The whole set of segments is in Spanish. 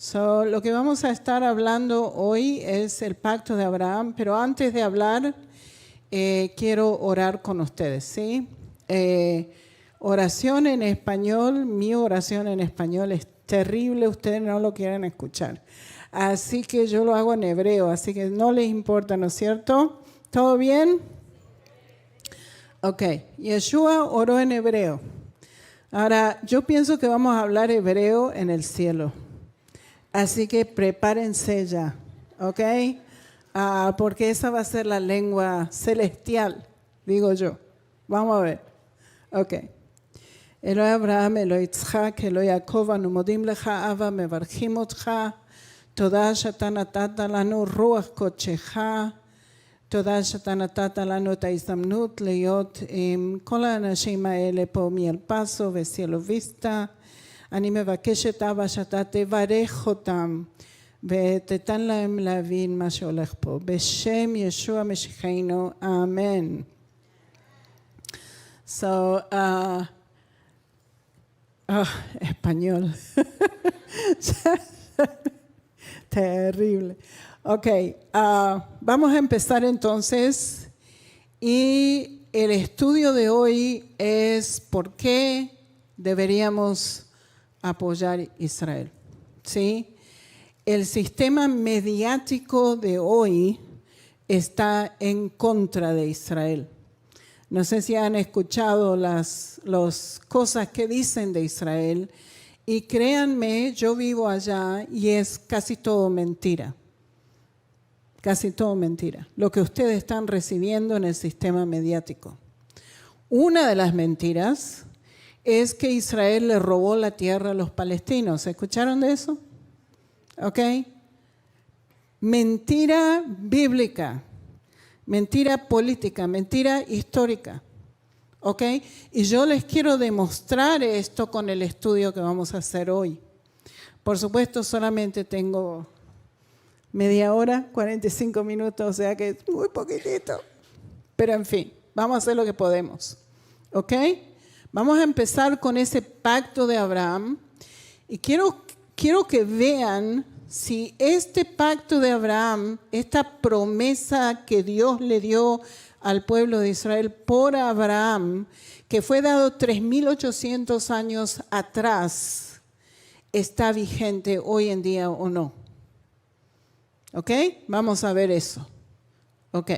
Lo que vamos a estar hablando hoy es el pacto de Abraham, pero antes de hablar, quiero orar con ustedes, ¿sí? Oración en español, mi oración en español es terrible, ustedes no lo quieren escuchar. Así que yo lo hago en hebreo, así que no les importa, ¿no es cierto? ¿Todo bien? Ok, Yeshua oró en hebreo. Ahora, yo pienso que vamos a hablar hebreo en el cielo. Así que prepárense ya, ¿ok? Porque esa va a ser la lengua celestial, digo yo. Vamos a ver. Ok. אלוהי אברהם, אלוהי יצחק, אלוהי יעקב, אנו מודים לך, אבא, מברכים אותך. תודה שאתה נתת לנו רוח קודשך. תודה שאתה נתת לנו את ההזדמנות להיות עם כל האנשים האלה פה מאל פאסו וסיילו ויסטה. אני מבקשת, אבא, שאתה תברך אותם ותתן להם להבין מה שהולך פה. בשם ישוע משיחנו, אמן. Español. Terrible. Ok, vamos a empezar entonces. Y el estudio de hoy es por qué deberíamos apoyar a Israel. ¿Sí? El sistema mediático de hoy está en contra de Israel. No sé si han escuchado las cosas que dicen de Israel y créanme, yo vivo allá y es casi todo mentira. Casi todo mentira. Lo que ustedes están recibiendo en el sistema mediático. Una de las mentiras es que Israel le robó la tierra a los palestinos. ¿Escucharon de eso? ¿Ok? Mentira bíblica. Mentira política, mentira histórica, ¿ok? Y yo les quiero demostrar esto con el estudio que vamos a hacer hoy. Por supuesto, solamente tengo media hora, 45 minutos, o sea que es muy poquitito. Pero en fin, vamos a hacer lo que podemos, ¿ok? Vamos a empezar con ese pacto de Abraham y quiero que vean si este pacto de Abraham, esta promesa que Dios le dio al pueblo de Israel por Abraham, que fue dado 3.800 años atrás, está vigente hoy en día o no. ¿Ok? Vamos a ver eso. Ok.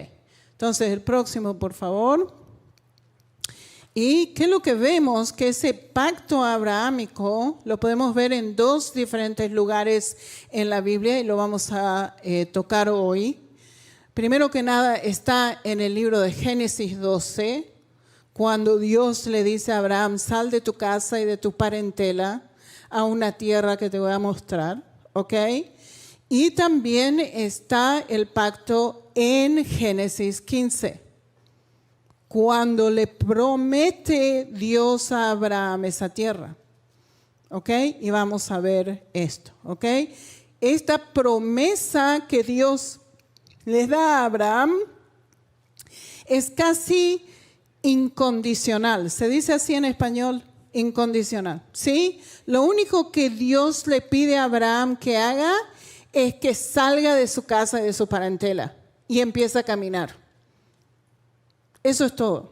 Entonces, el próximo, por favor. ¿Y qué es lo que vemos? Que ese pacto abrahámico lo podemos ver en dos diferentes lugares en la Biblia y lo vamos a tocar hoy. Primero que nada está en el libro de Génesis 12, cuando Dios le dice a Abraham, sal de tu casa y de tu parentela a una tierra que te voy a mostrar, ¿ok? Y también está el pacto en Génesis 15. Cuando le promete Dios a Abraham esa tierra, ¿ok? Y vamos a ver esto, ¿ok? Esta promesa que Dios les da a Abraham es casi incondicional. ¿Se dice así en español? Incondicional, ¿sí? Lo único que Dios le pide a Abraham que haga es que salga de su casa y de su parentela y empiece a caminar. Eso es todo,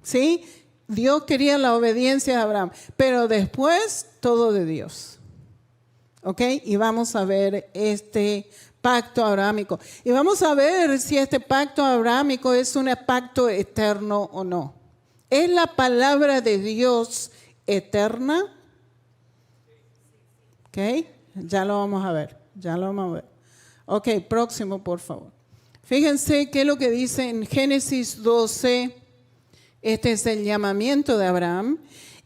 ¿sí? Dios quería la obediencia de Abraham, pero después todo de Dios, ¿ok? Y vamos a ver este pacto abrahámico. Y vamos a ver si este pacto abrahámico es un pacto eterno o no. ¿Es la palabra de Dios eterna? ¿Ok? Ya lo vamos a ver, ya lo vamos a ver. Ok, próximo, por favor. Fíjense qué es lo que dice en Génesis 12, este es el llamamiento de Abraham.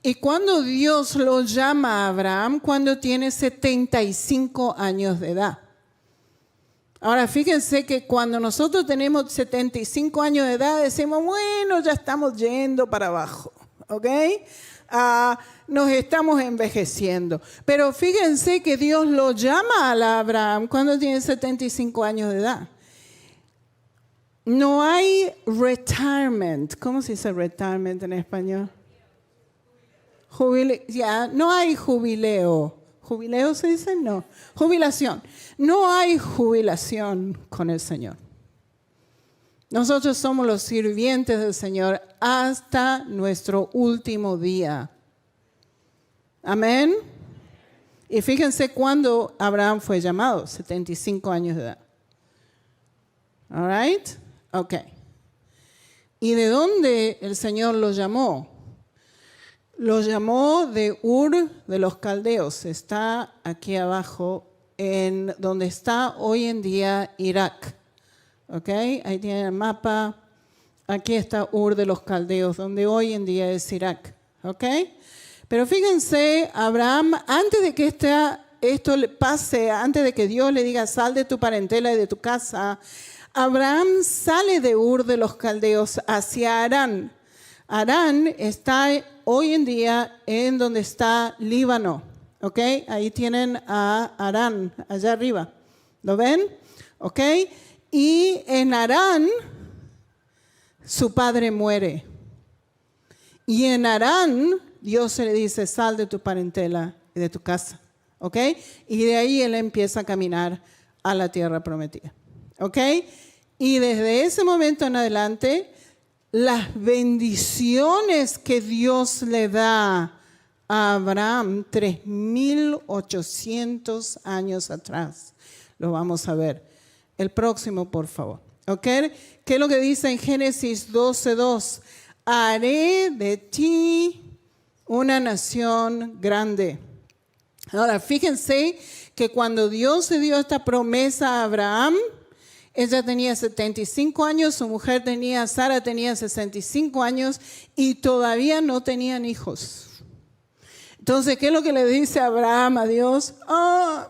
Y cuando Dios lo llama a Abraham, cuando tiene 75 años de edad. Ahora, fíjense que cuando nosotros tenemos 75 años de edad, decimos, bueno, ya estamos yendo para abajo, ¿ok? Nos estamos envejeciendo. Pero fíjense que Dios lo llama a Abraham cuando tiene 75 años de edad. No hay retirement. ¿Cómo se dice retirement en español? No hay jubileo. ¿Jubileo se dice? No. Jubilación. No hay jubilación con el Señor. Nosotros somos los sirvientes del Señor hasta nuestro último día. Amén. Y fíjense cuándo Abraham fue llamado, 75 años de edad. All right? Ok. ¿Y de dónde el Señor lo llamó? Lo llamó de Ur de los Caldeos. Está aquí abajo, en donde está hoy en día Irak. ¿Ok? Ahí tienen el mapa. Aquí está Ur de los Caldeos, donde hoy en día es Irak. ¿Ok? Pero fíjense, Abraham, antes de que esto le pase, antes de que Dios le diga, sal de tu parentela y de tu casa, Abraham sale de Ur de los Caldeos hacia Harán. Harán está hoy en día en donde está Líbano. ¿Ok? Ahí tienen a Harán, allá arriba. ¿Lo ven? ¿Ok? Y en Harán, su padre muere. Y en Harán, Dios le dice, sal de tu parentela y de tu casa. ¿Ok? Y de ahí él empieza a caminar a la tierra prometida. ¿Ok? Y desde ese momento en adelante, las bendiciones que Dios le da a Abraham 3.800 años atrás, lo vamos a ver. El próximo, por favor. ¿Ok? ¿Qué es lo que dice en Génesis 12:2? Haré de ti una nación grande. Ahora, fíjense que cuando Dios le dio esta promesa a Abraham, ella tenía 75 años, su mujer Sara tenía 65 años y todavía no tenían hijos. Entonces, ¿qué es lo que le dice Abraham a Dios? A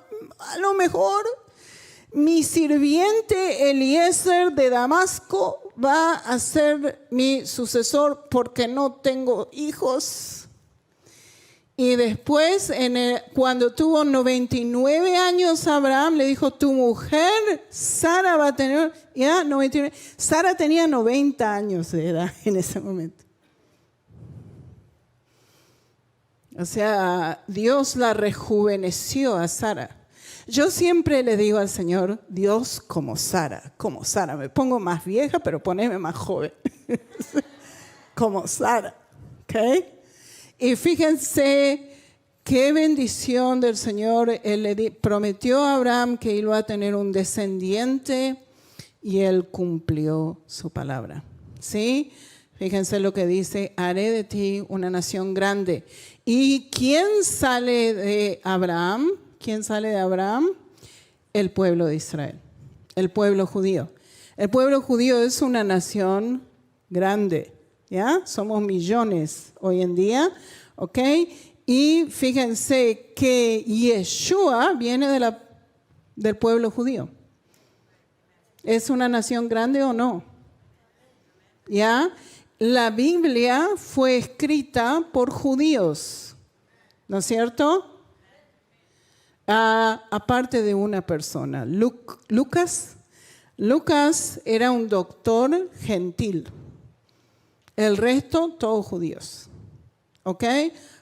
lo mejor mi sirviente Eliezer de Damasco va a ser mi sucesor porque no tengo hijos. Y después, cuando tuvo 99 años, Abraham le dijo, tu mujer, Sara, va a tener, ya, 99. Sara tenía 90 años de edad en ese momento. O sea, Dios la rejuveneció a Sara. Yo siempre le digo al Señor, Dios como Sara. Me pongo más vieja, pero poneme más joven. Como Sara. ¿Ok? Y fíjense qué bendición del Señor. Él le prometió a Abraham que iba a tener un descendiente y él cumplió su palabra. ¿Sí? Fíjense lo que dice, haré de ti una nación grande. ¿Y quién sale de Abraham? ¿Quién sale de Abraham? El pueblo de Israel, el pueblo judío. El pueblo judío es una nación grande. ¿Ya? Somos millones hoy en día, ¿ok? Y fíjense que Yeshua viene del pueblo judío. ¿Es una nación grande o no? ¿Ya? La Biblia fue escrita por judíos, ¿no es cierto? Aparte de una persona, Lucas era un doctor gentil. El resto, todos judíos. ¿Ok?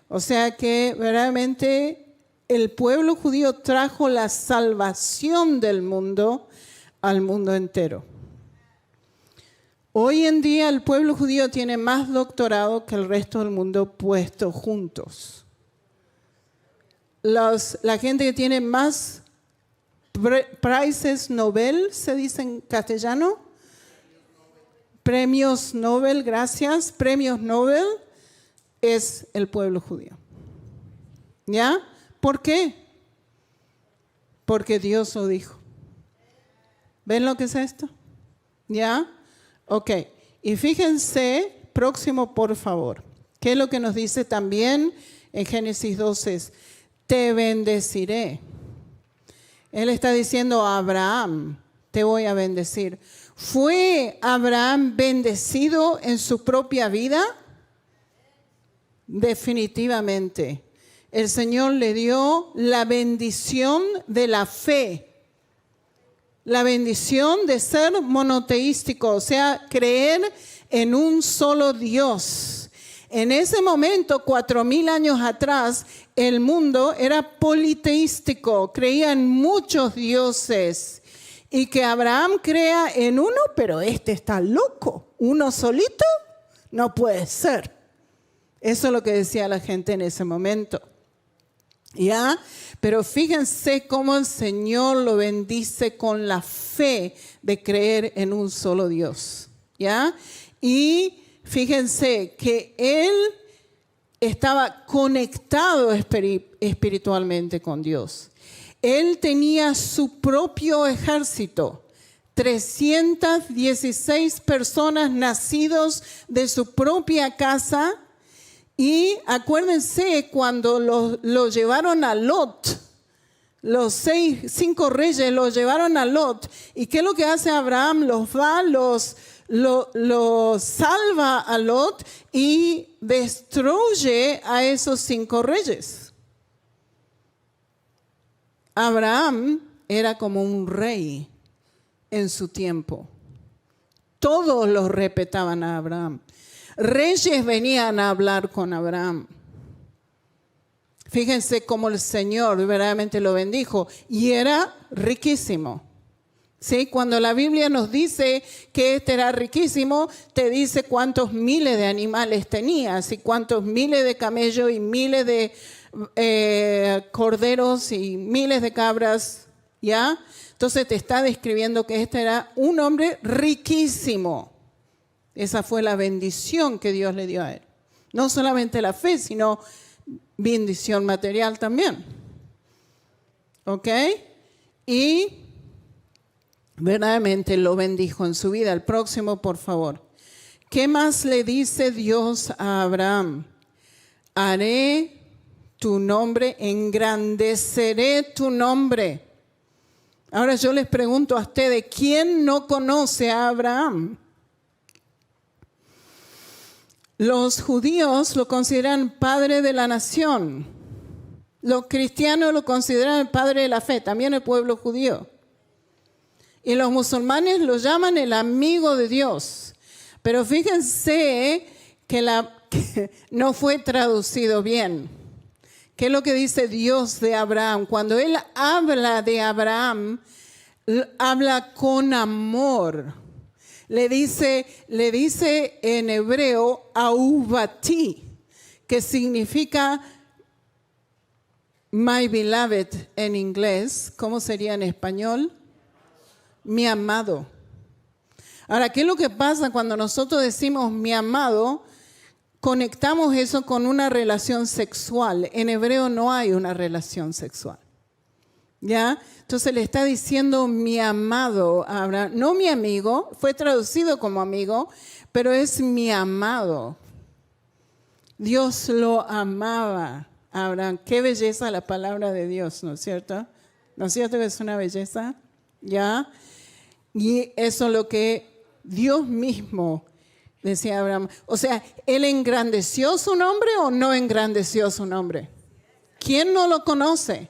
O sea que verdaderamente el pueblo judío trajo la salvación del mundo al mundo entero. Hoy en día el pueblo judío tiene más doctorado que el resto del mundo puestos juntos. La gente que tiene más prizes Nobel, se dice en castellano, premios Nobel, gracias, premios Nobel, es el pueblo judío. ¿Ya? ¿Por qué? Porque Dios lo dijo. ¿Ven lo que es esto? ¿Ya? Ok. Y fíjense, próximo por favor, ¿qué es lo que nos dice también en Génesis 12? Te bendeciré. Él está diciendo a Abraham, te voy a bendecir. ¿Fue Abraham bendecido en su propia vida? Definitivamente. El Señor le dio la bendición de la fe. La bendición de ser monoteístico, o sea, creer en un solo Dios. En ese momento, 4.000 años atrás, el mundo era politeístico, creía en muchos dioses. Y que Abraham crea en uno, pero este está loco. ¿Uno solito? No puede ser. Eso es lo que decía la gente en ese momento. ¿Ya? Pero fíjense cómo el Señor lo bendice con la fe de creer en un solo Dios. ¿Ya? Y fíjense que Él estaba conectado espiritualmente con Dios. Él tenía su propio ejército, 316 personas nacidos de su propia casa. Y acuérdense cuando lo llevaron a Lot, los 5 reyes lo llevaron a Lot. ¿Y qué es lo que hace Abraham? Los salva a Lot y destruye a esos 5 reyes. Abraham era como un rey en su tiempo. Todos los respetaban a Abraham. Reyes venían a hablar con Abraham. Fíjense cómo el Señor verdaderamente lo bendijo y era riquísimo. ¿Sí? Cuando la Biblia nos dice que este era riquísimo, te dice cuántos miles de animales tenía, y cuántos miles de camellos y miles de corderos y miles de cabras, ¿ya? Entonces te está describiendo que este era un hombre riquísimo. Esa fue la bendición que Dios le dio a él. No solamente la fe, sino bendición material también. ¿Ok? Y verdaderamente lo bendijo en su vida. El próximo, por favor. ¿Qué más le dice Dios a Abraham? Haré tu nombre, engrandeceré tu nombre. Ahora yo les pregunto a ustedes, ¿quién no conoce a Abraham? Los judíos lo consideran padre de la nación. Los cristianos lo consideran el padre de la fe, también el pueblo judío. Y los musulmanes lo llaman el amigo de Dios. Pero fíjense que no fue traducido bien. ¿Qué es lo que dice Dios de Abraham? Cuando Él habla de Abraham, habla con amor. Le dice en hebreo, ahuvati, que significa my beloved en inglés. ¿Cómo sería en español? Mi amado. Ahora, ¿qué es lo que pasa cuando nosotros decimos mi amado? Conectamos eso con una relación sexual. En hebreo no hay una relación sexual. ¿Ya? Entonces le está diciendo mi amado a Abraham, no mi amigo, fue traducido como amigo, pero es mi amado. Dios lo amaba a Abraham. Qué belleza la palabra de Dios, ¿no es cierto? ¿No es cierto que es una belleza? ¿Ya? Y eso es lo que Dios mismo decía a Abraham. O sea, ¿Él engrandeció su nombre o no engrandeció su nombre? ¿Quién no lo conoce?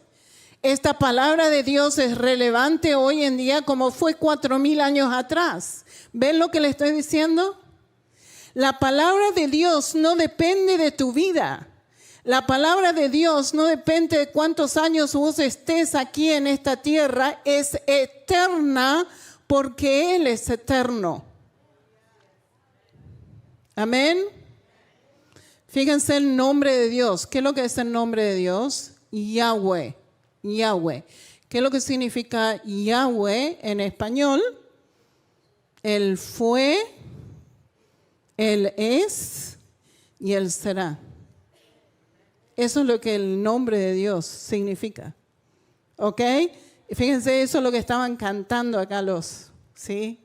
Esta palabra de Dios es relevante hoy en día como fue 4,000 años atrás. ¿Ven lo que le estoy diciendo? La palabra de Dios no depende de tu vida. La palabra de Dios no depende de cuántos años vos estés aquí en esta tierra. Es eterna porque Él es eterno. Amén. Fíjense el nombre de Dios. ¿Qué es lo que es el nombre de Dios? Yahweh. Yahweh. ¿Qué es lo que significa Yahweh en español? Él fue, Él es y Él será. Eso es lo que el nombre de Dios significa. ¿Ok? Fíjense, eso es lo que estaban cantando acá ¿sí?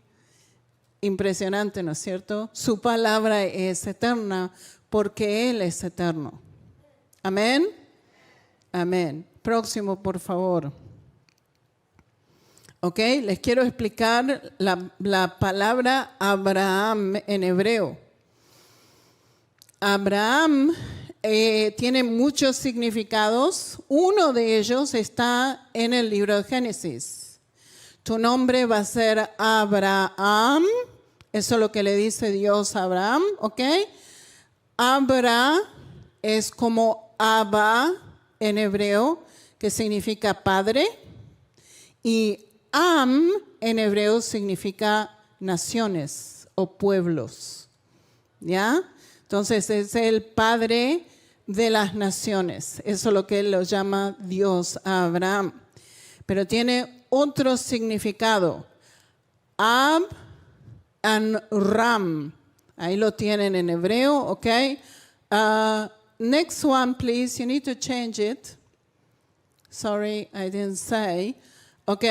Impresionante, ¿no es cierto? Su palabra es eterna porque Él es eterno. Amén. Amén. Próximo, por favor. Ok, les quiero explicar la palabra Abraham en hebreo. Abraham tiene muchos significados. Uno de ellos está en el libro de Génesis. Tu nombre va a ser Abraham. Eso es lo que le dice Dios a Abraham, ¿ok? Abra es como Abba en hebreo, que significa padre, y Am en hebreo significa naciones o pueblos. ¿Ya? Entonces es el padre de las naciones. Eso es lo que él lo llama Dios a Abraham. Pero tiene otro significado. Ab and Ram. Ahí lo tienen en hebreo, ¿ok? Next one, please. You need to change it. Sorry, I didn't say. ¿Ok?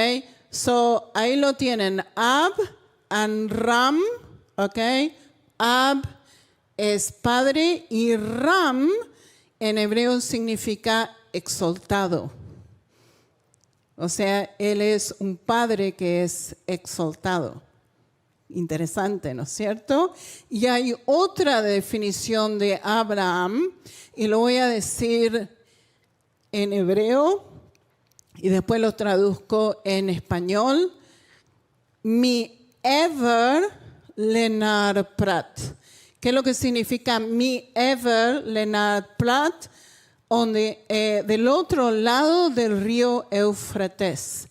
So, ahí lo tienen. Ab and Ram. ¿Ok? Ab es padre y Ram en hebreo significa exaltado. O sea, él es un padre que es exaltado. Interesante, ¿no es cierto? Y hay otra definición de Abraham, y lo voy a decir en hebreo, y después lo traduzco en español. Mi ever lenar prat. ¿Qué es lo que significa mi ever lenar prat? Del otro lado del río Éufrates.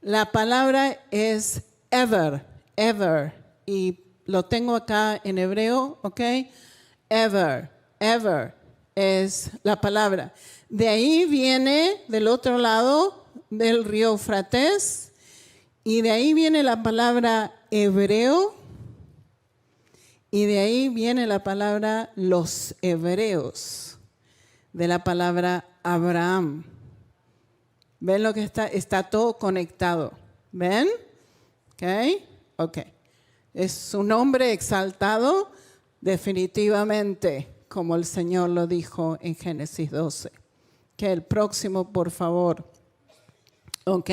La palabra es ever, ever, y lo tengo acá en hebreo, ¿ok? Ever, ever es la palabra. De ahí viene, del otro lado del río Éufrates, y de ahí viene la palabra hebreo, y de ahí viene la palabra los hebreos, de la palabra Abraham. ¿Ven lo que está todo conectado? ¿Ven? Ok. Es un hombre exaltado, definitivamente, como el Señor lo dijo en Génesis 12. Que el próximo, por favor. Ok.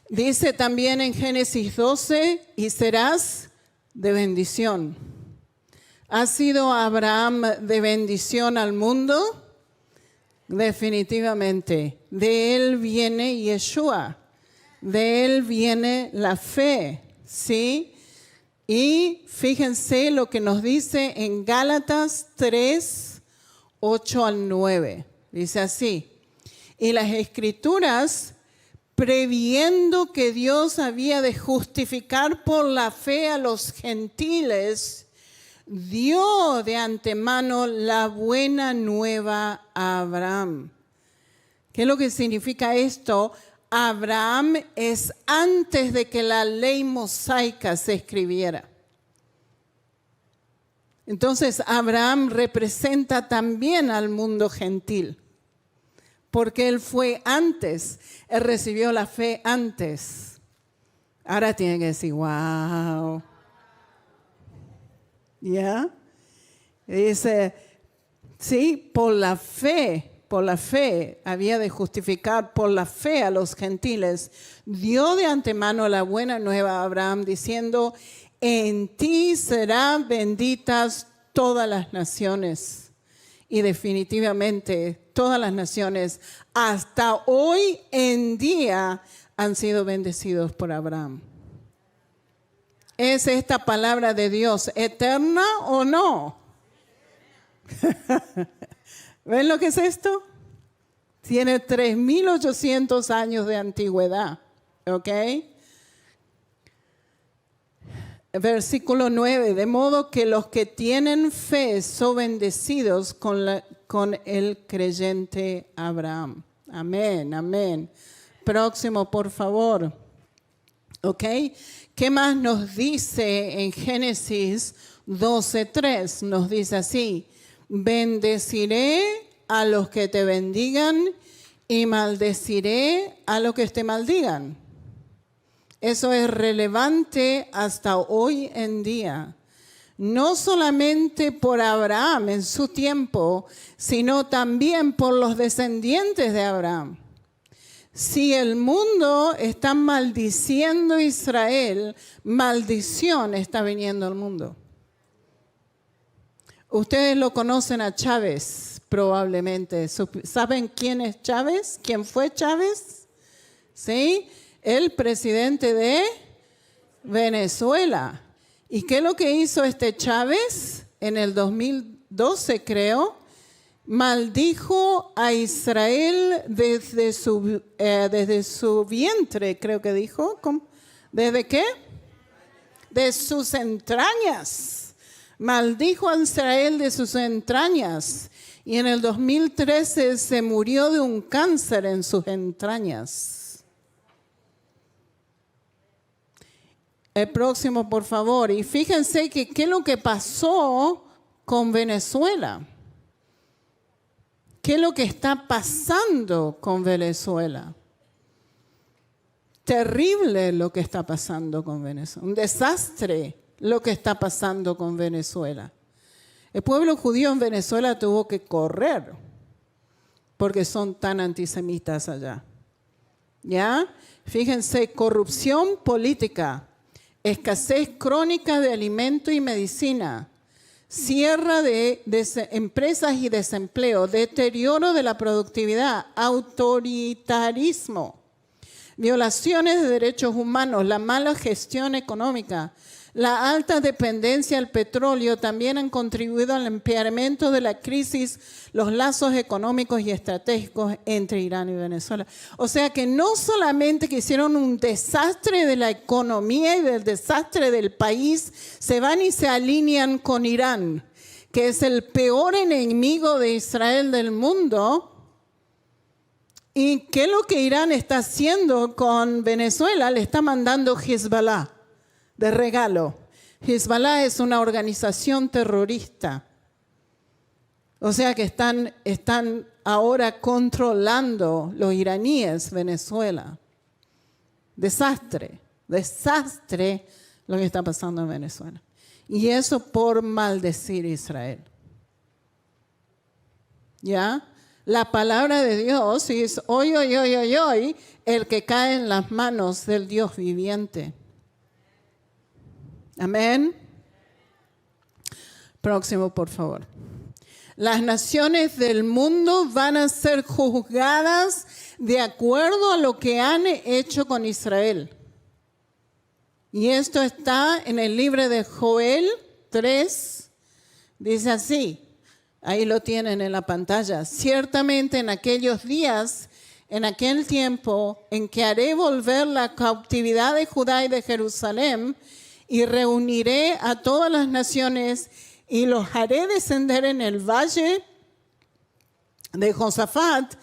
Dice también en Génesis 12, y serás de bendición. ¿Ha sido Abraham de bendición al mundo? Definitivamente. De él viene Yeshua. De él viene la fe, ¿sí? Y fíjense lo que nos dice en Gálatas 3, 8 al 9. Dice así: y las Escrituras, previendo que Dios había de justificar por la fe a los gentiles, dio de antemano la buena nueva a Abraham. ¿Qué es lo que significa esto? Abraham es antes de que la ley mosaica se escribiera. Entonces Abraham representa también al mundo gentil, porque él fue antes, él recibió la fe antes. Ahora tiene que decir, wow. ¿Ya? Dice, sí, por la fe, había de justificar por la fe a los gentiles. Dio de antemano la buena nueva a Abraham, diciendo, en ti serán benditas todas las naciones. Y definitivamente todas las naciones hasta hoy en día han sido bendecidos por Abraham. ¿Es esta palabra de Dios eterna o no? ¿Ven lo que es esto? Tiene 3,800 años de antigüedad, ¿ok? Versículo 9, de modo que los que tienen fe son bendecidos con el creyente Abraham. Amén, amén. Próximo, por favor. ¿Ok? ¿Qué más nos dice en Génesis 12:3? Nos dice así: bendeciré a los que te bendigan y maldeciré a los que te maldigan. Eso es relevante hasta hoy en día. No solamente por Abraham en su tiempo, sino también por los descendientes de Abraham. Si el mundo está maldiciendo a Israel, maldición está viniendo al mundo. Ustedes lo conocen a Chávez, probablemente. ¿Saben quién es Chávez? ¿Quién fue Chávez? ¿Sí? El presidente de Venezuela. ¿Y qué es lo que hizo este Chávez en el 2012, creo? maldijo a Israel desde su vientre, creo que dijo. ¿Desde qué? De sus entrañas. Maldijo a Israel de sus entrañas. Y en el 2013 se murió de un cáncer en sus entrañas. El próximo, por favor. Y fíjense qué es lo que pasó con Venezuela. ¿Qué es lo que está pasando con Venezuela? Terrible lo que está pasando con Venezuela. Un desastre lo que está pasando con Venezuela. El pueblo judío en Venezuela tuvo que correr porque son tan antisemitas allá. ¿Ya? Fíjense, corrupción política, escasez crónica de alimento y medicina, cierre de empresas y desempleo, deterioro de la productividad, autoritarismo, violaciones de derechos humanos, la mala gestión económica, la alta dependencia del petróleo también han contribuido al empeoramiento de la crisis, los lazos económicos y estratégicos entre Irán y Venezuela. O sea que no solamente que hicieron un desastre de la economía y del desastre del país, se van y se alinean con Irán, que es el peor enemigo de Israel del mundo. ¿Y qué es lo que Irán está haciendo con Venezuela? Le está mandando Hezbollah de regalo. Hezbollah es una organización terrorista. O sea que están ahora controlando los iraníes Venezuela. Desastre lo que está pasando en Venezuela. Y eso por maldecir a Israel. ¿Ya? La palabra de Dios es hoy, el que cae en las manos del Dios viviente. Amén. Próximo, por favor. Las naciones del mundo van a ser juzgadas de acuerdo a lo que han hecho con Israel. Y esto está en el libro de Joel 3. Dice así, ahí lo tienen en la pantalla. Ciertamente en aquellos días, en aquel tiempo, en que haré volver la cautividad de Judá y de Jerusalén, y reuniré a todas las naciones y los haré descender en el valle de Josafat,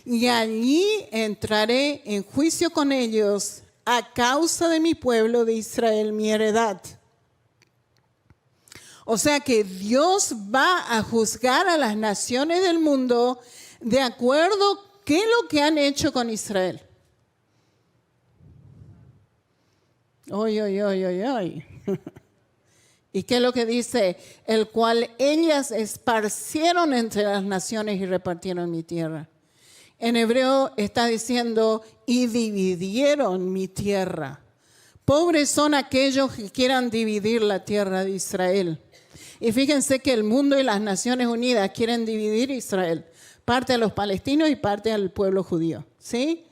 y allí entraré en juicio con ellos a causa de mi pueblo de Israel, mi heredad. O sea que Dios va a juzgar a las naciones del mundo de acuerdo a qué es lo que han hecho con Israel. ¿Y qué es lo que dice? El cual ellas esparcieron entre las naciones y repartieron mi tierra. En hebreo está diciendo, y dividieron mi tierra. Pobres son aquellos que quieran dividir la tierra de Israel. Y fíjense que el mundo y las Naciones Unidas quieren dividir Israel. Parte a los palestinos y parte al pueblo judío. ¿Sí?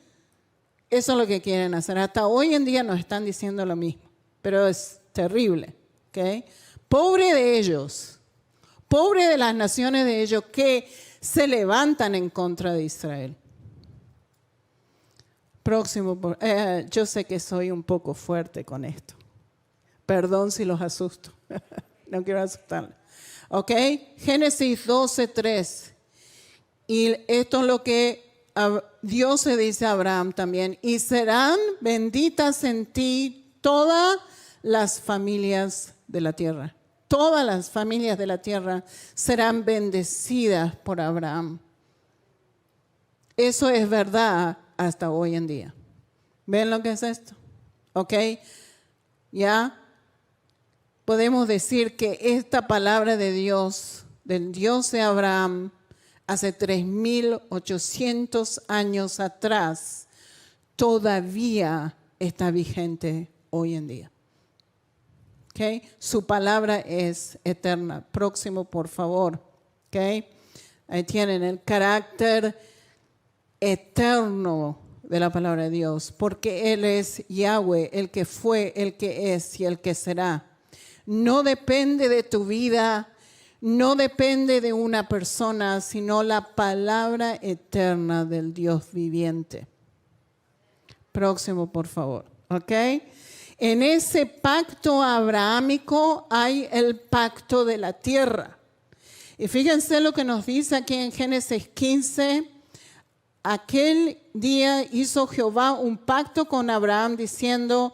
Eso es lo que quieren hacer. Hasta hoy en día nos están diciendo lo mismo. Pero es terrible. ¿Okay? Pobre de ellos. Pobre de las naciones de ellos que se levantan en contra de Israel. Próximo. Yo sé que soy un poco fuerte con esto. Perdón si los asusto. No quiero asustarlos. ¿Ok? Génesis 12:3. Y esto es lo que Dios se dice a Abraham también. Y serán benditas en ti todas las familias de la tierra. Todas las familias de la tierra serán bendecidas por Abraham. Eso es verdad hasta hoy en día. ¿Ven lo que es esto? ¿Ok? ¿Ya? Podemos decir que esta palabra de Dios, del Dios de Abraham, hace 3,800 años atrás, todavía está vigente hoy en día. ¿Okay? Su palabra es eterna. Próximo, por favor. ¿Okay? Ahí tienen el carácter eterno de la palabra de Dios, porque Él es Yahweh, el que fue, el que es y el que será. No depende de tu vida, no depende de una persona, sino la palabra eterna del Dios viviente. Próximo, por favor. ¿Ok? En ese pacto abrahámico hay el pacto de la tierra. Y fíjense lo que nos dice aquí en Génesis 15. Aquel día hizo Jehová un pacto con Abraham diciendo: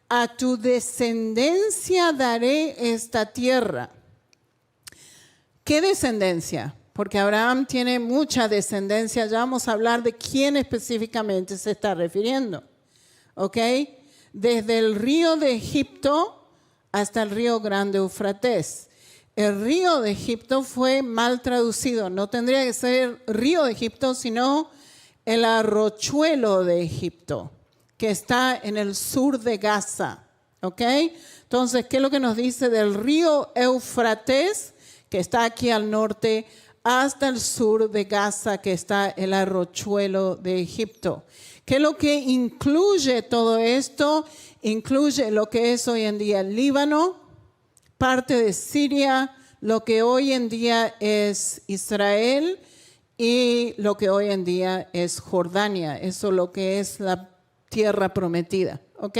a tu descendencia daré esta tierra. ¿Qué descendencia? Porque Abraham tiene mucha descendencia. Ya vamos a hablar de quién específicamente se está refiriendo. ¿Ok? Desde el río de Egipto hasta el río Grande Eufrates. El río de Egipto fue mal traducido. No tendría que ser río de Egipto, sino el arrochuelo de Egipto, que está en el sur de Gaza. ¿Ok? Entonces, ¿qué es lo que nos dice del río Eufrates, que está aquí al norte, hasta el sur de Gaza, que está el arrochuelo de Egipto? ¿Qué es lo que incluye todo esto? Incluye lo que es hoy en día el Líbano, parte de Siria, lo que hoy en día es Israel y lo que hoy en día es Jordania. Eso es lo que es la tierra prometida. ¿Ok?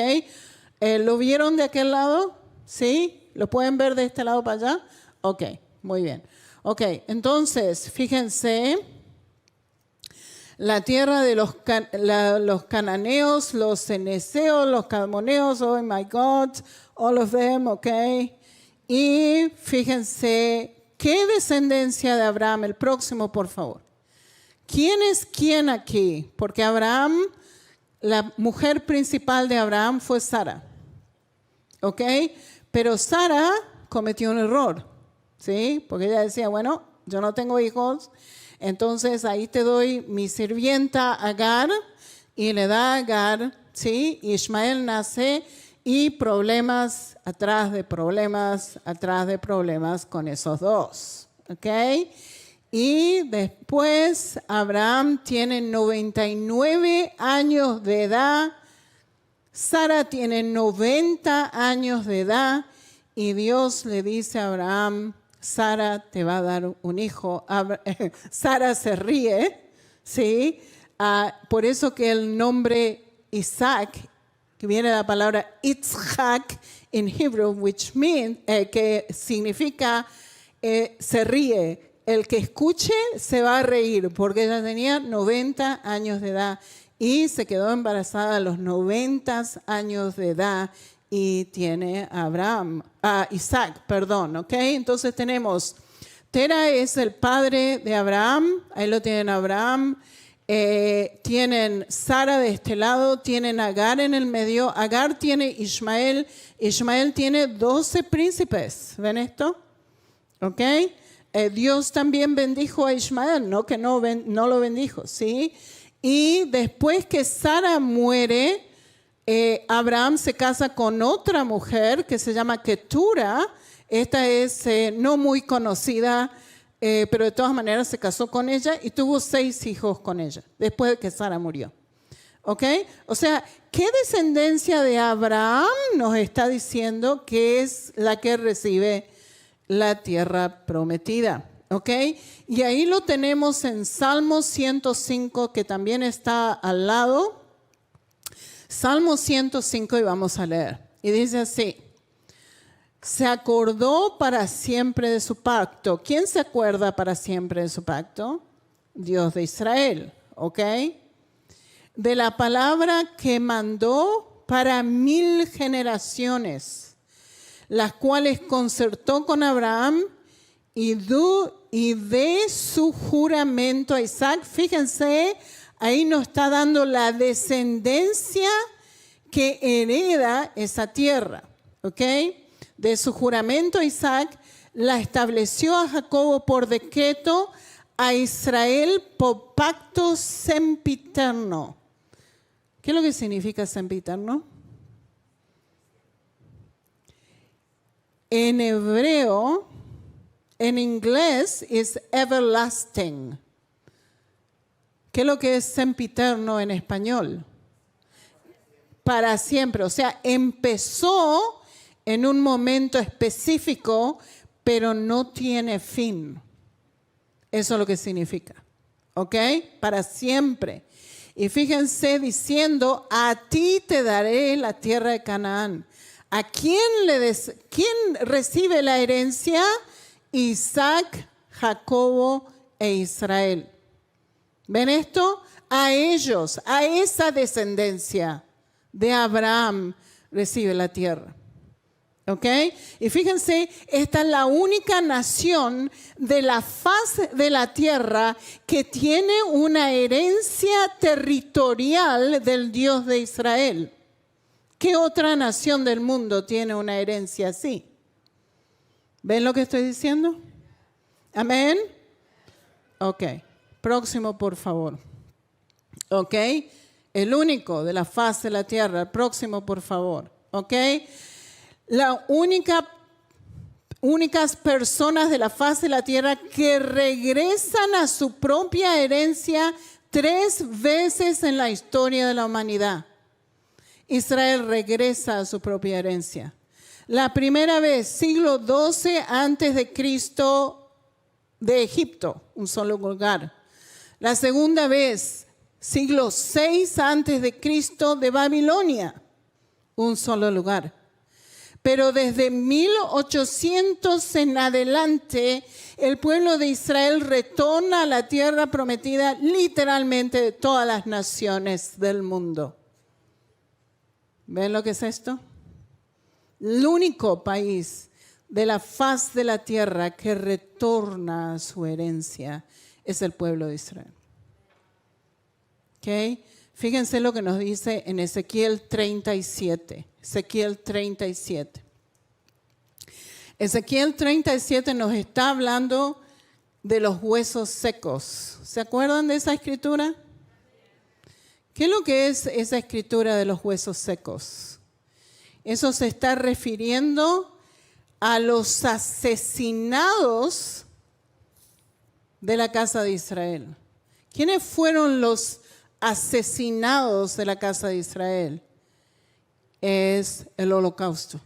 ¿Lo vieron de aquel lado? ¿Sí? ¿Lo pueden ver de este lado para allá? Ok, muy bien. Ok, entonces, fíjense. La tierra de los cananeos, los ceneseos, los cadmoneos, oh my God, all of them, ok. Y fíjense, ¿qué descendencia de Abraham? El próximo, por favor. ¿Quién es quién aquí? Porque Abraham, la mujer principal de Abraham fue Sara, ok. Pero Sara cometió un error, ¿sí? Porque ella decía, bueno, yo no tengo hijos. Entonces ahí te doy mi sirvienta Agar y le da a Agar, ¿sí? Ismael nace y problemas atrás de problemas con esos dos, ¿ok? Y después Abraham tiene 99 años de edad, Sara tiene 90 años de edad y Dios le dice a Abraham: Sara te va a dar un hijo. Sara se ríe, ¿sí? Por eso que el nombre Isaac, que viene de la palabra Itzhak en hebreo, which means, que significa se ríe. El que escuche se va a reír, porque ella tenía 90 años de edad y se quedó embarazada a los 90 años de edad. Y tiene Isaac, perdón, ¿ok? Entonces tenemos, Tera es el padre de Abraham, ahí lo tienen Abraham, tienen Sara de este lado, tienen Agar en el medio, Agar tiene Ismael, Ismael tiene 12 príncipes, ¿ven esto? ¿Ok? Dios también bendijo a Ismael, no que no lo bendijo, ¿sí? Y después que Sara muere, Abraham se casa con otra mujer que se llama Ketura. Esta es no muy conocida, pero de todas maneras se casó con ella y tuvo 6 hijos con ella, después de que Sara murió. ¿Ok? O sea, ¿qué descendencia de Abraham nos está diciendo que es la que recibe la tierra prometida? ¿Ok? Y ahí lo tenemos en Salmo 105, que también está al lado. Salmo 105 y vamos a leer. Y dice así: se acordó para siempre de su pacto. ¿Quién se acuerda para siempre de su pacto? Dios de Israel, ¿ok? De la palabra que mandó para 1000 generaciones, las cuales concertó con Abraham y de su juramento a Isaac. Fíjense, ahí nos está dando la descendencia que hereda esa tierra, ¿ok? De su juramento a Isaac, la estableció a Jacobo por decreto, a Israel por pacto sempiterno. ¿Qué es lo que significa sempiterno? En hebreo, en inglés, es everlasting. ¿Qué es lo que es sempiterno en español? Para siempre. O sea, empezó en un momento específico, pero no tiene fin. Eso es lo que significa. ¿Ok? Para siempre. Y fíjense diciendo, a ti te daré la tierra de Canaán. ¿A quién recibe la herencia? Isaac, Jacobo e Israel. ¿Ven esto? A ellos, a esa descendencia de Abraham recibe la tierra. ¿Ok? Y fíjense, esta es la única nación de la faz de la tierra que tiene una herencia territorial del Dios de Israel. ¿Qué otra nación del mundo tiene una herencia así? ¿Ven lo que estoy diciendo? ¿Amén? Ok. Próximo, por favor. Ok. El único de la faz de la tierra. El próximo, por favor. Ok. Las únicas personas de la faz de la tierra que regresan a su propia herencia 3 veces en la historia de la humanidad. Israel regresa a su propia herencia. La primera vez, siglo XII antes de Cristo, de Egipto, un solo lugar. La segunda vez, siglo VI antes de Cristo, de Babilonia, un solo lugar. Pero desde 1800 en adelante, el pueblo de Israel retorna a la tierra prometida literalmente de todas las naciones del mundo. ¿Ven lo que es esto? El único país de la faz de la tierra que retorna a su herencia es el pueblo de Israel. ¿Okay? Fíjense lo que nos dice en Ezequiel 37. Ezequiel 37. Ezequiel 37 nos está hablando de los huesos secos. ¿Se acuerdan de esa escritura? ¿Qué es lo que es esa escritura de los huesos secos? Eso se está refiriendo a los asesinados de la casa de Israel. ¿Quiénes fueron los asesinados de la casa de Israel? Es el holocausto.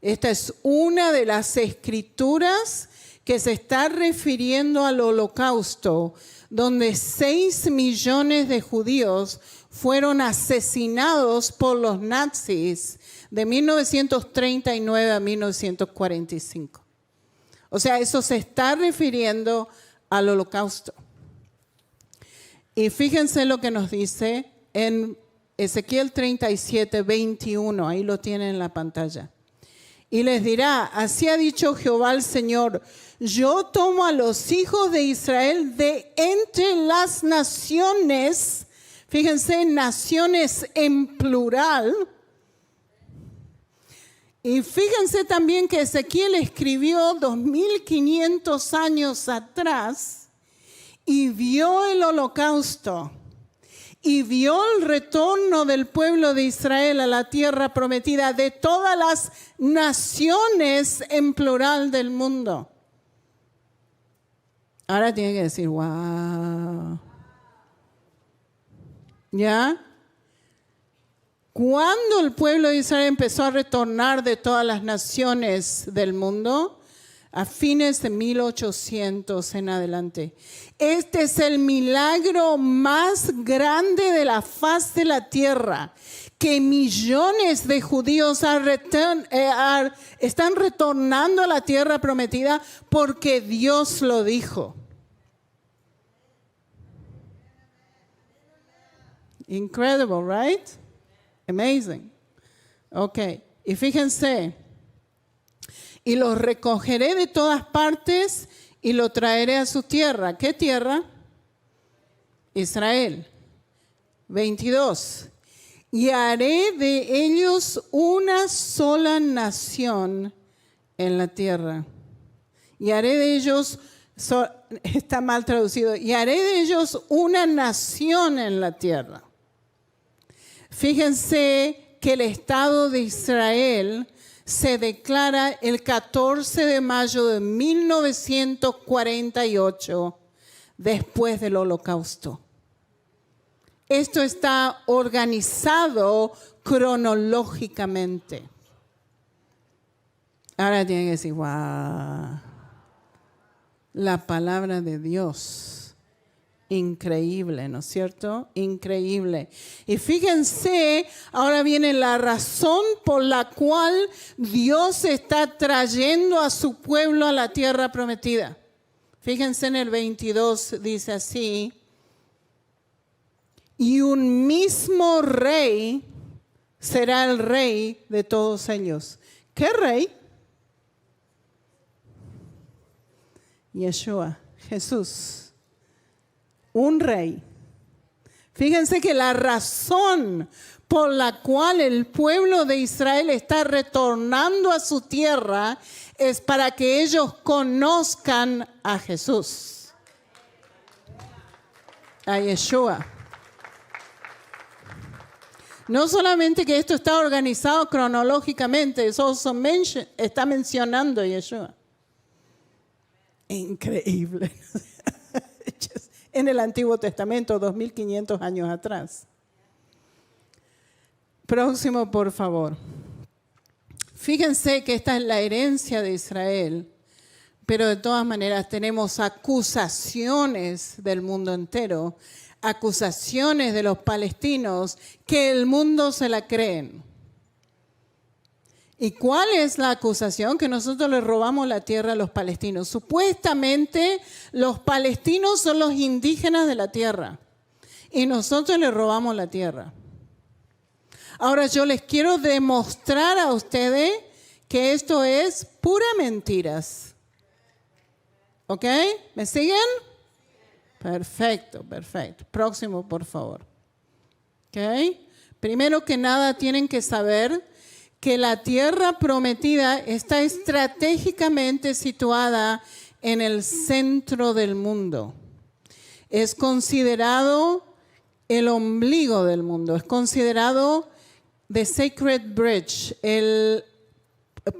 Esta es una de las escrituras que se está refiriendo al holocausto, donde 6 millones de judíos fueron asesinados por los nazis de 1939 a 1945. O sea, eso se está refiriendo al holocausto. Y fíjense lo que nos dice en Ezequiel 37, 21, ahí lo tienen en la pantalla. Y les dirá, así ha dicho Jehová el Señor, yo tomo a los hijos de Israel de entre las naciones, fíjense, naciones en plural. Y fíjense también que Ezequiel escribió 2500 años atrás y vio el holocausto. Y vio el retorno del pueblo de Israel a la tierra prometida de todas las naciones en plural del mundo. Ahora tiene que decir, wow. ¿Ya? Cuando el pueblo de Israel empezó a retornar de todas las naciones del mundo, a fines de 1800 en adelante. Este es el milagro más grande de la faz de la tierra, que millones de judíos están retornando a la tierra prometida porque Dios lo dijo. Incredible, right? Amazing. Ok, y fíjense. Y los recogeré de todas partes y lo traeré a su tierra. ¿Qué tierra? Israel. 22. Y haré de ellos una sola nación en la tierra. Y haré de ellos, está mal traducido, y haré de ellos una nación en la tierra. Fíjense que el Estado de Israel se declara el 14 de mayo de 1948, después del Holocausto. Esto está organizado cronológicamente. Ahora tienen que decir, wow. la palabra de Dios. Increíble, ¿no es cierto? Increíble. Y fíjense, ahora viene la razón por la cual Dios está trayendo a su pueblo a la tierra prometida. Fíjense en el 22, dice así: y un mismo rey será el rey de todos ellos. ¿Qué rey? Yeshua, Jesús. Un rey. Fíjense que la razón por la cual el pueblo de Israel está retornando a su tierra es para que ellos conozcan a Jesús, a Yeshua. No solamente que esto está organizado cronológicamente, eso está mencionando a Yeshua. Increíble. En el Antiguo Testamento, 2500 años atrás. Próximo, por favor. Fíjense que esta es la herencia de Israel, pero de todas maneras tenemos acusaciones del mundo entero, acusaciones de los palestinos que el mundo se la creen. ¿Y cuál es la acusación? Que nosotros le robamos la tierra a los palestinos. Supuestamente los palestinos son los indígenas de la tierra y nosotros le robamos la tierra. Ahora yo les quiero demostrar a ustedes que esto es pura mentiras. ¿Ok? ¿Me siguen? Perfecto, perfecto. Próximo, por favor. ¿Ok? Primero que nada tienen que saber que la tierra prometida está estratégicamente situada en el centro del mundo. Es considerado el ombligo del mundo, es considerado the sacred bridge, el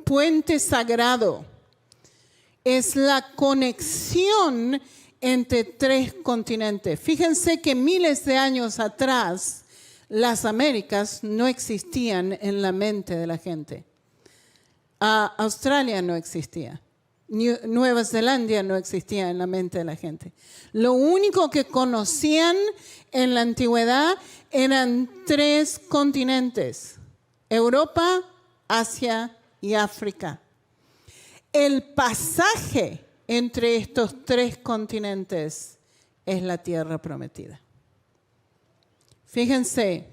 puente sagrado. Es la conexión entre tres continentes. Fíjense que miles de años atrás, las Américas no existían en la mente de la gente. Australia no existía. Nueva Zelanda no existía en la mente de la gente. Lo único que conocían en la antigüedad eran tres continentes: Europa, Asia y África. El pasaje entre estos tres continentes es la tierra prometida. Fíjense,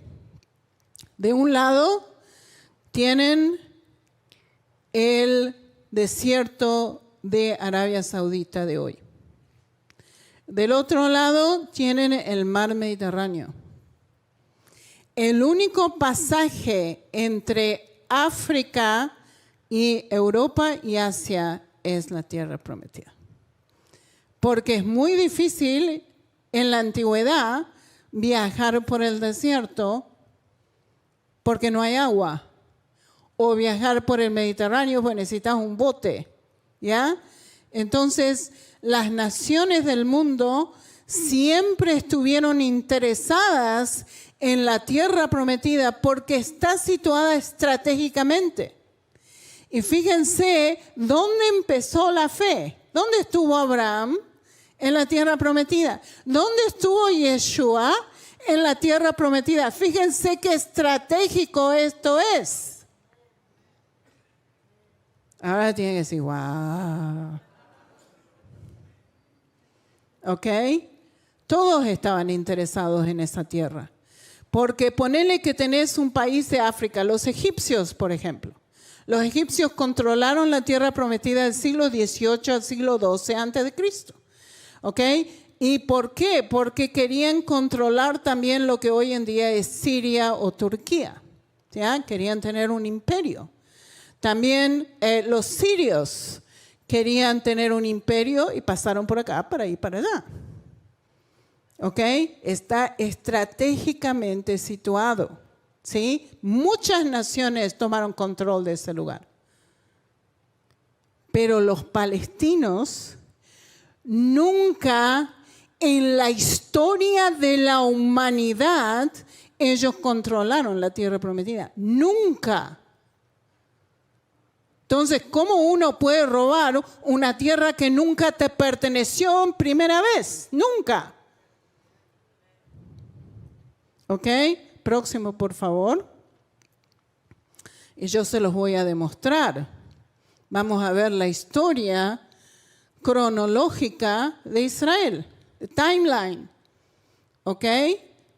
de un lado tienen el desierto de Arabia Saudita de hoy. Del otro lado tienen el mar Mediterráneo. El único pasaje entre África y Europa y Asia es la tierra prometida. Porque es muy difícil en la antigüedad viajar por el desierto porque no hay agua, o viajar por el Mediterráneo porque necesitas un bote, ¿ya? Entonces, las naciones del mundo siempre estuvieron interesadas en la tierra prometida porque está situada estratégicamente. Y fíjense dónde empezó la fe. ¿Dónde estuvo Abraham? En la tierra prometida. ¿Dónde estuvo Yeshua? En la tierra prometida. Fíjense qué estratégico esto es. Ahora tienen que decir, wow. ¿Ok? Todos estaban interesados en esa tierra. Porque ponele que tenés un país de África, los egipcios, por ejemplo. Los egipcios controlaron la tierra prometida del siglo XVIII al siglo XII antes de Cristo. ¿Ok? ¿Y por qué? Porque querían controlar también lo que hoy en día es Siria o Turquía. ¿Ya? Querían tener un imperio. También los sirios querían tener un imperio y pasaron por acá para ir para allá. ¿Ok? Está estratégicamente situado. ¿Sí? Muchas naciones tomaron control de ese lugar. Pero los palestinos nunca en la historia de la humanidad ellos controlaron la tierra prometida. Nunca. Entonces, ¿cómo uno puede robar una tierra que nunca te perteneció en primera vez? Nunca. ¿Ok? Próximo, por favor. Y yo se los voy a demostrar. Vamos a ver la historia cronológica de Israel, timeline. ¿Ok?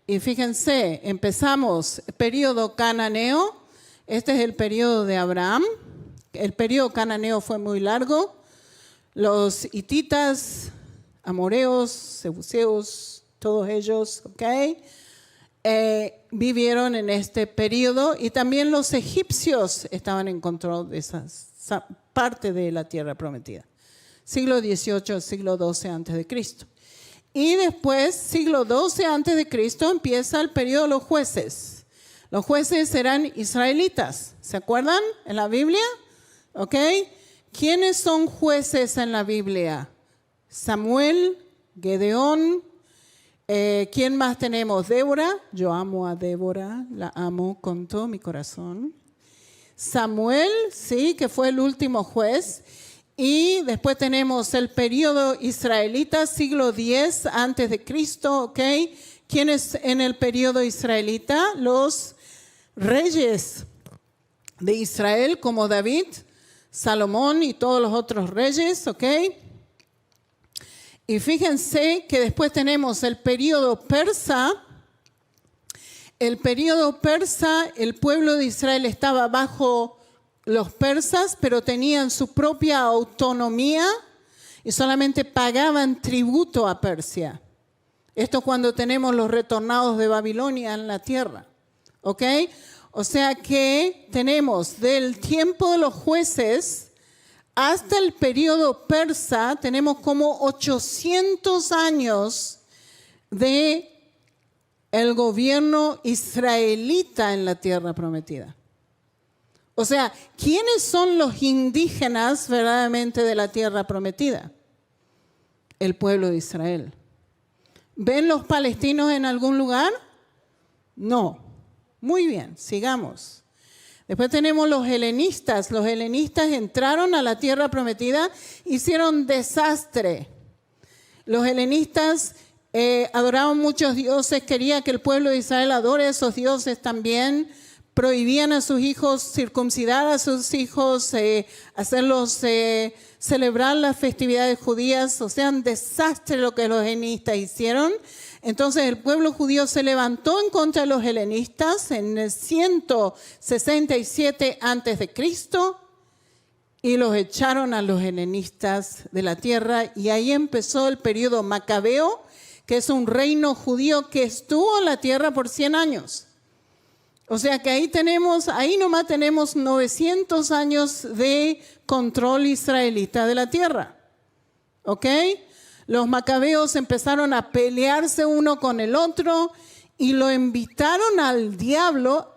Y fíjense, empezamos periodo cananeo. Este es el periodo de Abraham. El periodo cananeo fue muy largo. Los hititas, amoreos, jebuseos, todos ellos, ¿ok? Vivieron en este periodo y también los egipcios estaban en control de esa parte de la tierra prometida. Siglo XVIII, siglo XII antes de Cristo. Y después, siglo XII antes de Cristo, empieza el periodo de los jueces. Los jueces eran israelitas, ¿se acuerdan? En la Biblia, ¿ok? ¿Quiénes son jueces en la Biblia? Samuel, Gedeón, ¿quién más tenemos? Débora, yo amo a Débora, la amo con todo mi corazón. Samuel, sí, que fue el último juez. Y después tenemos el periodo israelita, siglo X antes de Cristo, ¿ok? ¿Quiénes en el periodo israelita? Los reyes de Israel como David, Salomón y todos los otros reyes, ¿ok? Y fíjense que después tenemos el periodo persa. El periodo persa, el pueblo de Israel estaba bajo los persas, pero tenían su propia autonomía y solamente pagaban tributo a Persia. Esto cuando tenemos los retornados de Babilonia en la tierra, ¿ok? O sea que tenemos del tiempo de los jueces hasta el periodo persa, tenemos como 800 años de el gobierno israelita en la tierra prometida. O sea, ¿quiénes son los indígenas verdaderamente de la tierra prometida? El pueblo de Israel. ¿Ven los palestinos en algún lugar? No. Muy bien, sigamos. Después tenemos los helenistas. Los helenistas entraron a la tierra prometida, hicieron desastre. Los helenistas adoraban muchos dioses, quería que el pueblo de Israel adore a esos dioses también. Prohibían a sus hijos circuncidar a sus hijos, hacerlos celebrar las festividades judías. O sea, un desastre lo que los helenistas hicieron. Entonces el pueblo judío se levantó en contra de los helenistas en el 167 antes de Cristo y los echaron a los helenistas de la tierra. Y ahí empezó el periodo macabeo, que es un reino judío que estuvo en la tierra por 100 años. O sea que ahí nomás tenemos 900 años de control israelita de la tierra. ¿Ok? Los macabeos empezaron a pelearse uno con el otro y lo invitaron al diablo,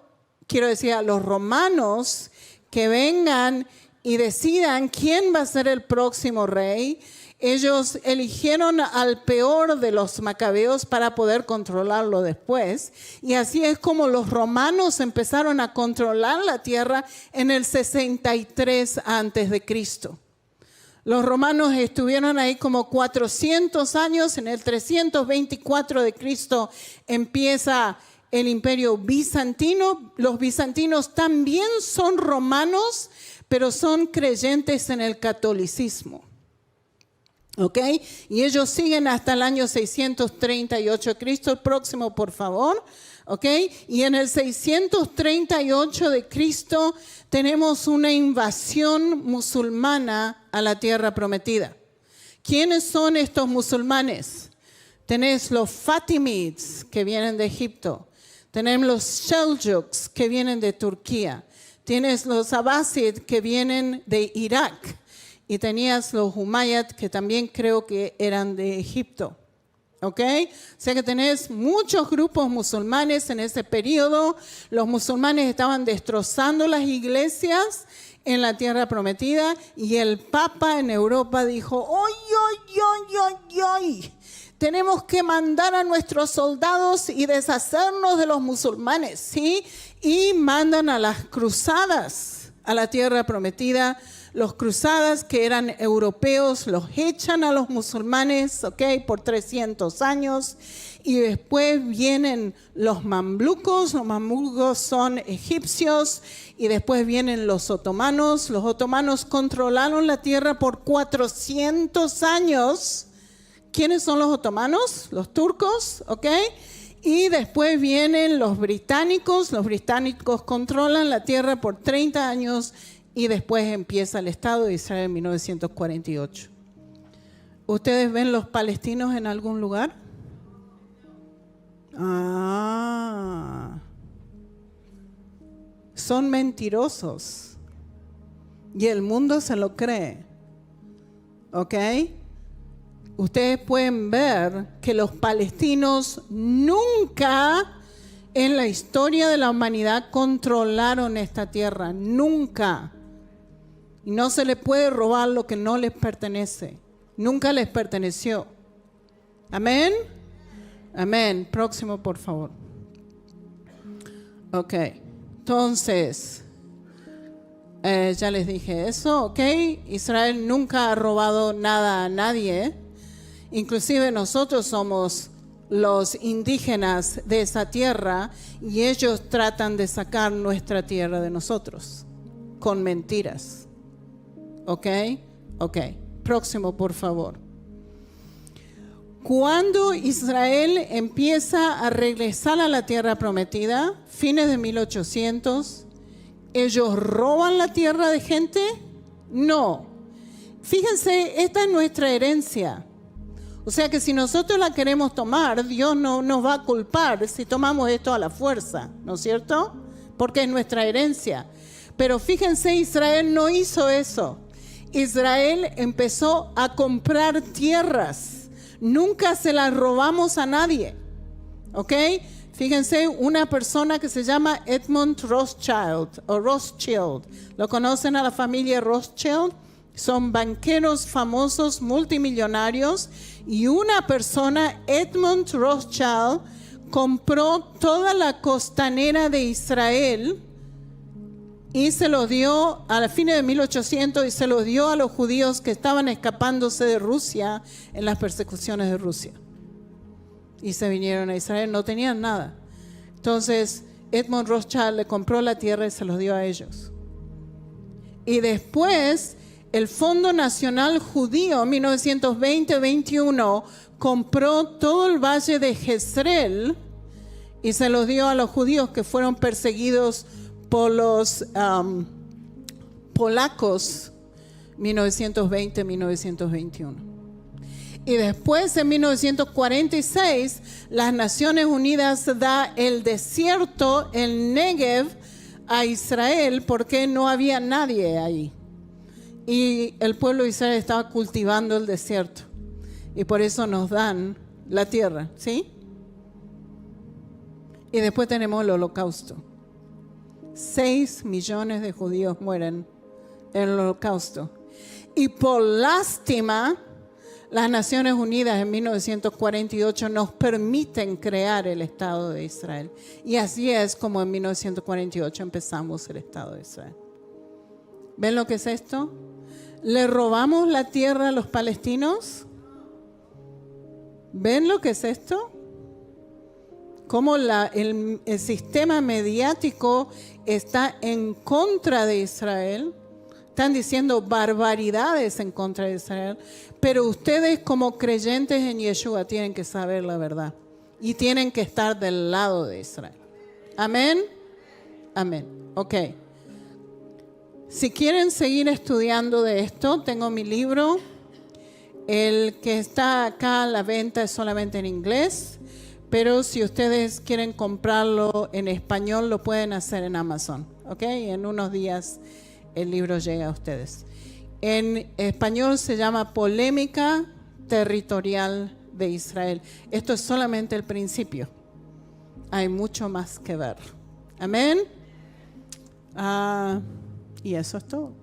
quiero decir a los romanos, que vengan y decidan quién va a ser el próximo rey. Ellos eligieron al peor de los macabeos para poder controlarlo después. Y así es como los romanos empezaron a controlar la tierra en el 63 antes de Cristo. Los romanos estuvieron ahí como 400 años. En el 324 de Cristo empieza el imperio bizantino. Los bizantinos también son romanos, pero son creyentes en el catolicismo. ¿Ok? Y ellos siguen hasta el año 638 de Cristo. El próximo, por favor. ¿Ok? Y en el 638 de Cristo tenemos una invasión musulmana a la tierra prometida. ¿Quiénes son estos musulmanes? Tenés los Fatimids que vienen de Egipto. Tenemos los Seljuks que vienen de Turquía. Tienes los Abbasid que vienen de Irak. Y tenías los Umayyad que también creo que eran de Egipto. ¿Ok? O sea que tenés muchos grupos musulmanes en ese periodo. Los musulmanes estaban destrozando las iglesias en la tierra prometida y el Papa en Europa dijo, ¡oy! Tenemos que mandar a nuestros soldados y deshacernos de los musulmanes, ¿sí? Y mandan a las cruzadas a la tierra prometida. Los cruzadas, que eran europeos, los echan a los musulmanes, ¿ok? Por 300 años. Y después vienen los mamlucos son egipcios, y después vienen los otomanos. Los otomanos controlaron la tierra por 400 años. ¿Quiénes son los otomanos? Los turcos, ¿ok? Y después vienen los británicos controlan la tierra por 30 años y después empieza el Estado de Israel en 1948. ¿Ustedes ven los palestinos en algún lugar? Son mentirosos y el mundo se lo cree, ¿ok? Ustedes pueden ver que los palestinos nunca en la historia de la humanidad controlaron esta tierra, nunca. Y no se les puede robar lo que no les pertenece, nunca les perteneció. Amén. Amén. Próximo, por favor. Ok, entonces, ya les dije eso, ok. Israel nunca ha robado nada a nadie. Inclusive nosotros somos los indígenas de esa tierra y ellos tratan de sacar nuestra tierra de nosotros con mentiras. ¿Ok? Ok. Próximo, por favor. Cuando Israel empieza a regresar a la tierra prometida, fines de 1800, ¿ellos roban la tierra de gente? No. Fíjense, esta es nuestra herencia. O sea que si nosotros la queremos tomar, Dios no nos va a culpar si tomamos esto a la fuerza, ¿no es cierto? Porque es nuestra herencia. Pero fíjense, Israel no hizo eso. Israel empezó a comprar tierras. Nunca se las robamos a nadie, ¿ok? Fíjense, una persona que se llama Edmund Rothschild, o Rothschild. ¿Lo conocen a la familia Rothschild? Son banqueros famosos, multimillonarios, y una persona, Edmund Rothschild, compró toda la costanera de Israel y se lo dio a fines de 1800 y se lo dio a los judíos que estaban escapándose de Rusia en las persecuciones de Rusia. Y se vinieron a Israel, no tenían nada. Entonces, Edmund Rothschild le compró la tierra y se los dio a ellos. Y después, el Fondo Nacional Judío, en 1920-21, compró todo el valle de Jezreel y se los dio a los judíos que fueron perseguidos por los polacos, 1920-1921. Y después, en 1946, las Naciones Unidas da el desierto, el Negev, a Israel porque no había nadie ahí. Y el pueblo de Israel estaba cultivando el desierto. Y por eso nos dan la tierra, ¿sí? Y después tenemos el holocausto. 6 millones de judíos mueren en el holocausto. Y por lástima, las Naciones Unidas en 1948 nos permiten crear el Estado de Israel. Y así es como en 1948 empezamos el Estado de Israel. ¿Ven lo que es esto? ¿Le robamos la tierra a los palestinos? ¿Ven lo que es esto? Cómo el sistema mediático está en contra de Israel. Están diciendo barbaridades en contra de Israel. Pero ustedes como creyentes en Yeshua tienen que saber la verdad. Y tienen que estar del lado de Israel. Amén. Amén. Ok. Si quieren seguir estudiando de esto, tengo mi libro. El que está acá a la venta es solamente en inglés. Pero si ustedes quieren comprarlo en español, lo pueden hacer en Amazon. Ok. En unos días el libro llega a ustedes. En español se llama Polémica Territorial de Israel. Esto es solamente el principio. Hay mucho más que ver. Amén. Y eso es todo.